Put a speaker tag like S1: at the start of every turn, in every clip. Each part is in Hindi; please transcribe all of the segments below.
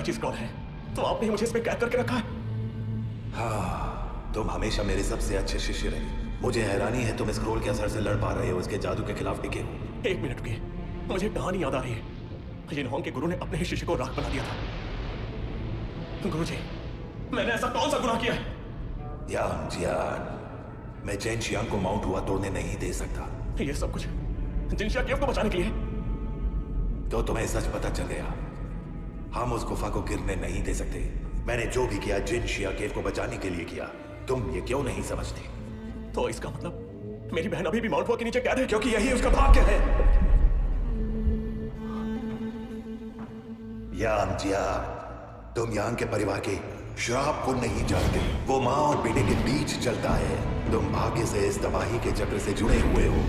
S1: सच्ची स्क्रॉल है तो आपने ही मुझे इसमें कैद करके रखा है।
S2: हाँ, तुम हमेशा मेरे सबसे अच्छे शिष्य रहे। मुझे हैरानी है तुम स्क्रॉल के असर से लड़ पा रहे हो, उसके जादू के खिलाफ टिके हो।
S1: एक मिनट रुकिए, मुझे कहानी याद आ रही है। यिनहोंग के गुरु ने अपने ही शिष्य को राख बना दिया था। गुरुजी, मैंने ऐसा कौन सा गुनाह किया है?
S2: यान जियान, मैं चेन शियांग को माउंट हुआ तोड़ने नहीं दे सकता।
S1: ये सब कुछ जिनशिया केव को बचाने के लिए?
S2: तो तुम्हें सच पता चल गया। हम उस गुफा को गिरने नहीं दे सकते। मैंने जो भी किया जिनशिया केव को बचाने के लिए किया। तुम ये क्यों नहीं समझते?
S1: तो इसका मतलब मेरी बहन अभी भी माउंट हुआ के नीचे कैद है?
S2: क्योंकि यही उसका भाग्य है। यान जियान, तुम यांग के परिवार के श्राप को नहीं जानते। वो माँ और बेटे के बीच चलता है। तुम भाग्य से इस तबाही के चक्र से जुड़े हुए हो।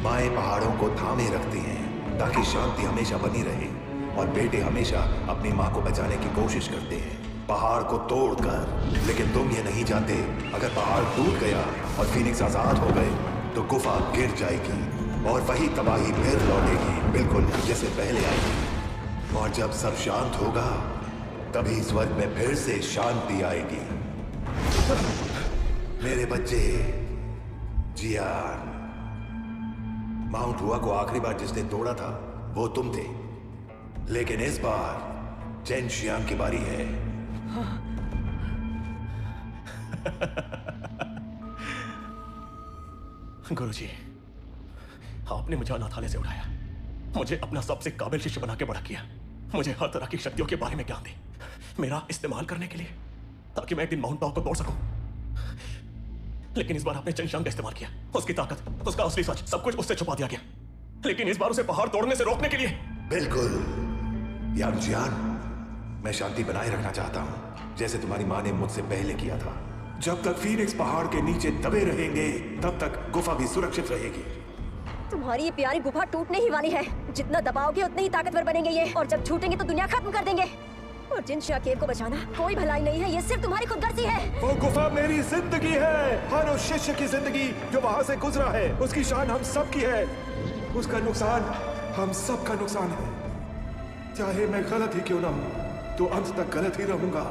S2: माएं पहाड़ों को थामे रखती हैं ताकि शांति हमेशा बनी रहे, और बेटे हमेशा अपनी माँ को बचाने की कोशिश करते हैं पहाड़ को तोड़कर। लेकिन तुम ये नहीं जानते, अगर पहाड़ टूट गया और फीनिक्स आजाद हो गए तो गुफा गिर जाएगी और वही तबाही फिर लौटेगी, बिल्कुल जैसे पहले आई थी। और जब सब शांत होगा तभी स्वर्ग में फिर से शांति आएगी। मेरे बच्चे जियान, माउंट हुआ को आखिरी बार जिसने तोड़ा था वो तुम थे, लेकिन इस बार चेन शियांग की बारी है।
S1: गुरुजी, आपने मुझे अनाथालय से उठाया, मुझे अपना सबसे काबिल शिष्य बना के बड़ा किया, मुझे हर तरह की शक्तियों के बारे में ज्ञान दी, मेरा इस्तेमाल करने के लिए, ताकि मैं एक दिन माउंट पाओ को तोड़ सकूं। लेकिन इस बार आपने चेन शियांग का इस्तेमाल किया, उसकी ताकत, उसका असली सच, सब कुछ उससे छुपा दिया गया। लेकिन इस बार उसे पहाड़ तोड़ने से रोकने के लिए।
S2: बिल्कुल यान जियान, मैं शांति बनाए रखना चाहता हूं, जैसे तुम्हारी माँ ने मुझसे पहले किया था। जब तक फीनिक्स पहाड़ के नीचे दबे रहेंगे तब तक गुफा भी सुरक्षित रहेगी।
S3: तुम्हारी ये प्यारी गुफा टूटने ही वाली है। जितना दबाओगे उतने ही ताकतवर बनेंगे ये, और जब छूटेंगे तो दुनिया खत्म कर देंगे। और जिनशिया केव को बचाना कोई भलाई नहीं है, ये सिर्फ तुम्हारी खुदगर्जी है।
S4: वो गुफा मेरी जिंदगी है, हर उस शिष्य की जिंदगी जो वहाँ से गुजरा है। उसकी शान हम सब की है, उसका नुकसान हम सब का नुकसान है। चाहे मैं गलत ही क्यों ना हूँ तो अंत तक गलत ही रहूंगा।